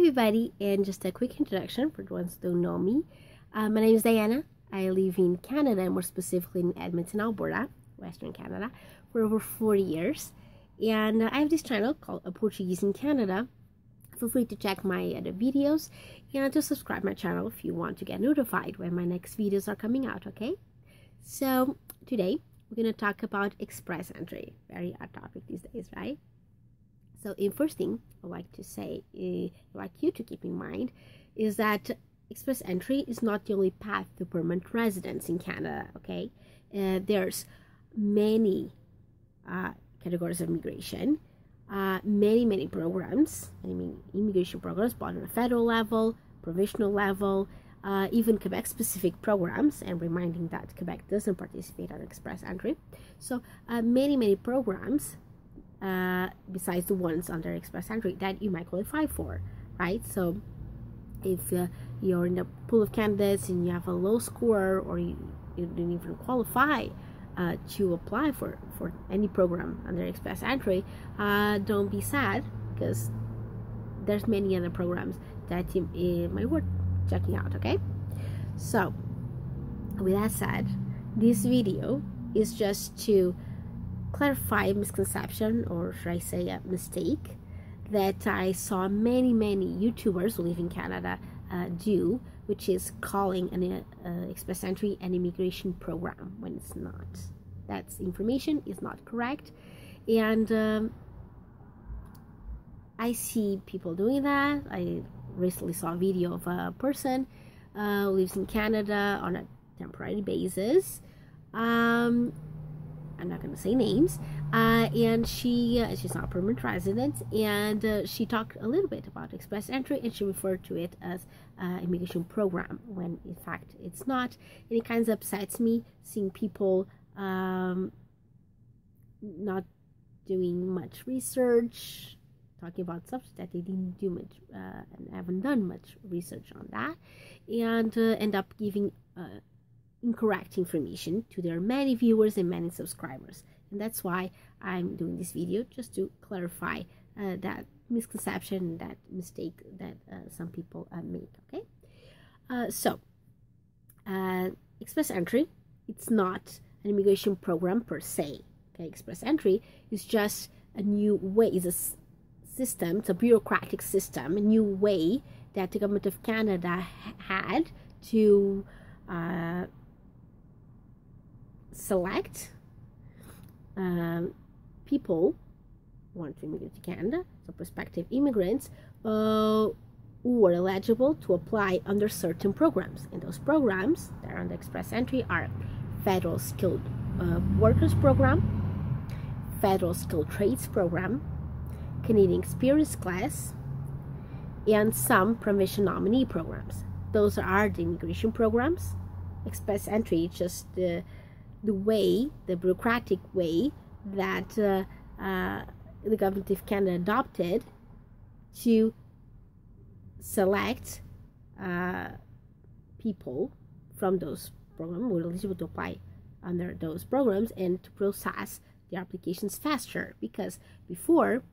everybody, and just a quick introduction for the ones who don't know me. My name is Diana. I live in Canada, more specifically in Edmonton, Alberta, Western Canada, for over 40 years. And I have this channel called Portuguese in Canada. Feel free to check my other videos and to subscribe my channel if you want to get notified when my next videos are coming out, okay? So today we're going to talk about express entry, very hot topic these days, right? So the first thing I'd like to say, I'd like you to keep in mind, is that express entry is not the only path to permanent residence in Canada, okay? There's many categories of immigration, many programs, immigration programs, both on a federal level, provincial level, even Quebec-specific programs, and reminding that Quebec doesn't participate on express entry. So many programs besides the ones under express entry that you might qualify for, right? So if you're in the pool of candidates and you have a low score, or you didn't even qualify to apply for any program under express entry, don't be sad, because there's many other programs that it might worth checking out, okay? So with that said, this video is just to clarify a misconception, or should I say a mistake, that I saw many YouTubers who live in Canada do, which is calling an express entry an immigration program when it's not. That's information is not correct, and I see people doing that. I recently saw a video of a person who lives in Canada on a temporary basis. I'm not going to say names, and she's not a permanent resident, and she talked a little bit about express entry, and she referred to it as immigration program, when in fact it's not. And it kind of upsets me seeing people not doing much research, talking about subjects that they didn't do much and haven't done much research on that, and end up giving incorrect information to their many viewers and many subscribers. And that's why I'm doing this video, just to clarify that misconception, that mistake that some people make, okay? So express entry, it's not an immigration program per se, okay? Express entry is just a new way, it's a system, it's a bureaucratic system, a new way that the government of Canada had to select people who want to immigrate to Canada, so prospective immigrants who are eligible to apply under certain programs. And those programs that are under express entry are Federal Skilled Workers Program, Federal Skilled Trades Program, Canadian Experience Class, and some provincial nominee programs. Those are the immigration programs. Express entry is just the bureaucratic way that the government of Canada adopted to select people from those programs who are eligible to apply under those programs, and to process the applications faster. Because before,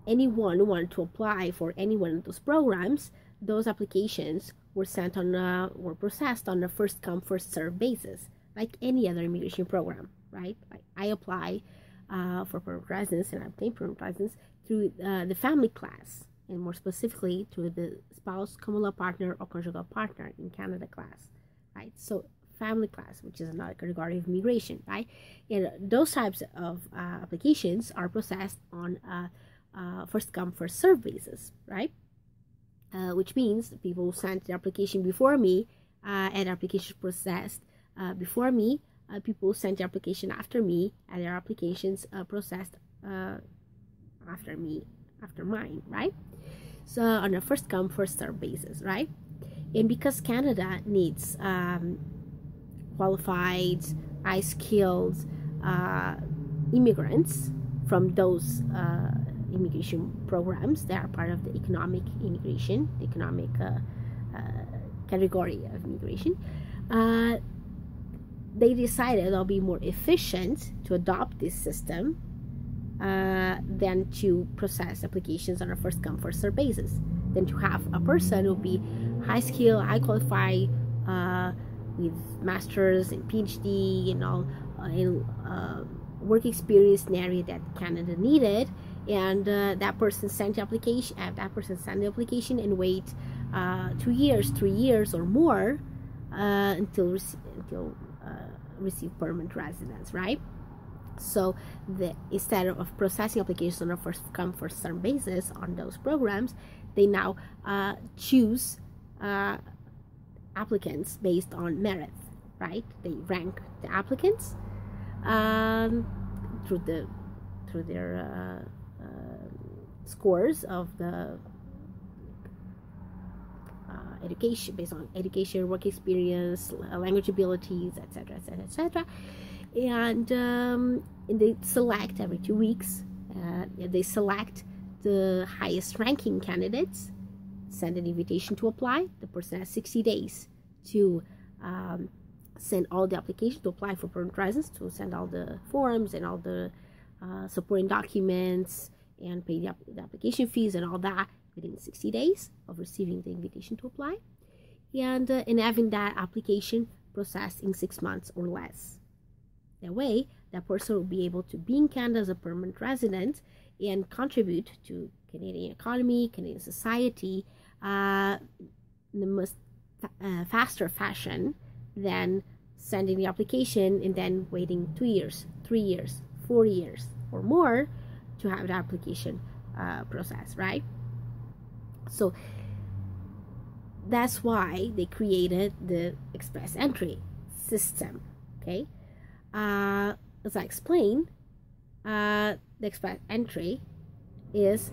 anyone who wanted to apply for any one of those programs, those applications were sent on were processed on a first come first served basis, like any other immigration program, right? Like I apply for permanent residence and I obtain permanent residence through the family class, and more specifically through the spouse, common law partner, or conjugal partner in Canada class, right? So family class, which is another category of immigration, right? And those types of applications are processed on first come first served basis, right? Which means the people who sent the application before me and application processed before me, people who sent the application after me and their applications processed after mine, right? So on a first come first served basis, right? And because Canada needs qualified, high-skilled immigrants from those immigration programs that are part of the economic immigration, the economic category of immigration, they decided it'll be more efficient to adopt this system than to process applications on a first come first serve basis. Than to have a person who be high skill, high qualified, with masters and PhD and all in work experience in area that Canada needed, and that person sent the application. And wait 2 years, 3 years, or more until receive permanent residence, right? So instead of processing applications on a first come first serve basis on those programs, they now choose applicants based on merit, right? They rank the applicants through their scores of the education, based on education, work experience, language abilities, etc., etc., etc. And they select every 2 weeks. They select the highest ranking candidates, send an invitation to apply. The person has 60 days to send all the applications to apply for permanent residence, to send all the forms and all the supporting documents and pay the application fees and all that within 60 days of receiving the invitation to apply, and having that application processed in 6 months or less. That way, that person will be able to be in Canada as a permanent resident and contribute to Canadian economy, Canadian society, in the most faster fashion than sending the application and then waiting 2 years, 3 years, 4 years, or more to have the application processed, right? So that's why they created the express entry system, okay? As I explained, the express entry is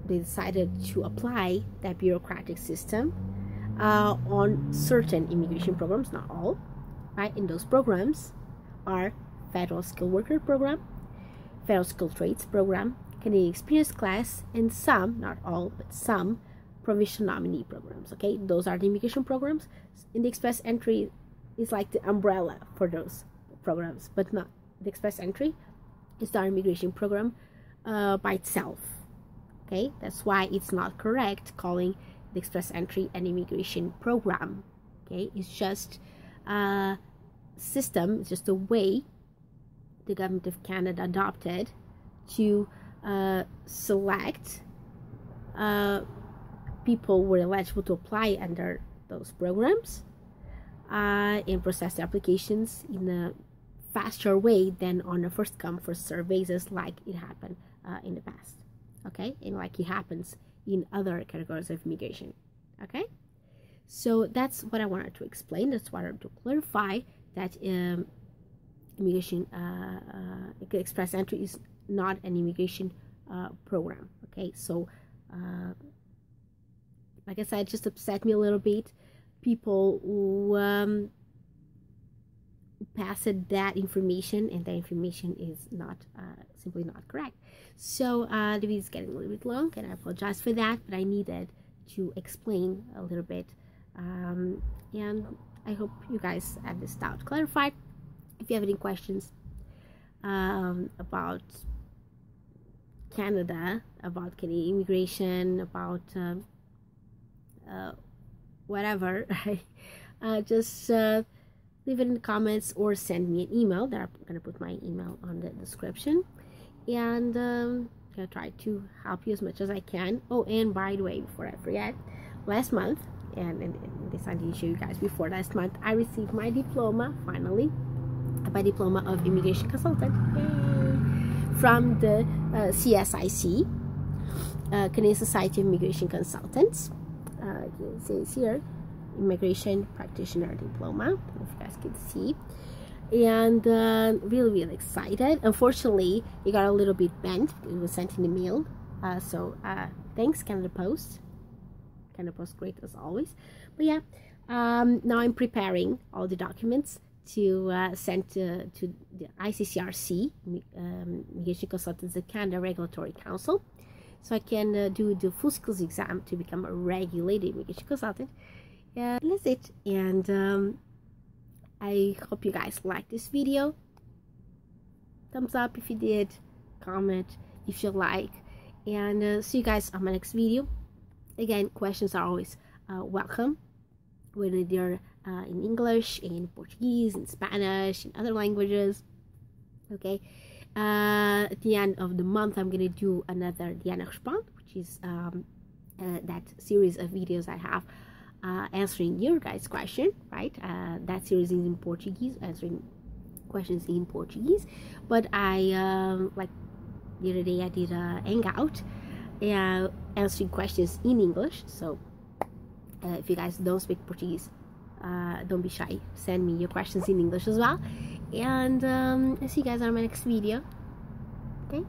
they decided to apply that bureaucratic system on certain immigration programs, not all, right? In those programs are Federal Skilled Worker Program, Federal Skilled Trades Program, Canadian Experience Class, and some, not all, but some provincial nominee programs, okay? Those are the immigration programs. In the express entry is like the umbrella for those programs, but not the express entry is the immigration program by itself, okay? That's why it's not correct calling the express entry an immigration program, okay? It's just a system, it's just a way the government of Canada adopted to select people who were eligible to apply under those programs and process the applications in a faster way than on a first come first serve basis, like it happened in the past, okay, and like it happens in other categories of immigration, okay? So that's what I wanted to explain. That's what I wanted to clarify, that immigration express entry is not an immigration program, okay? So like I said, it just upset me a little bit, people who passed that information, and that information is not simply not correct. So the video is getting a little bit long, and I apologize for that, but I needed to explain a little bit, and I hope you guys have this doubt clarified. If you have any questions about Canada, about Canadian immigration, about whatever, just leave it in the comments or send me an email. That I'm gonna put my email on the description, and gonna try to help you as much as I can. Oh, and by the way, before I forget, last month, and this I didn't show you guys before, last month I received my diploma, finally, my diploma of immigration consultant. Yay! From the CSIC, Canadian Society of Immigration Consultants. It says here, Immigration Practitioner Diploma, if you guys can see. And really excited. Unfortunately, it got a little bit bent. It was sent in the mail. So thanks, Canada Post. Canada Post, great as always. But yeah, now I'm preparing all the documents to send to the ICCRC, Immigration Consultants of Canada Regulatory Council, so I can do the full skills exam to become a regulated immigration consultant. And that's it. And I hope you guys like this video. thumbs up if you did, comment if you like, and see you guys on my next video. Again, questions are always welcome, whether they're in English, in Portuguese, in Spanish, in other languages. Okay, at the end of the month I'm gonna do another Diana Respond, which is that series of videos I have answering your guys' question, right? That series is in Portuguese, answering questions in Portuguese, but I like the other day I did a hangout answering questions in English. So if you guys don't speak Portuguese, don't be shy, send me your questions in English as well, and I'll see you guys on my next video. Okay.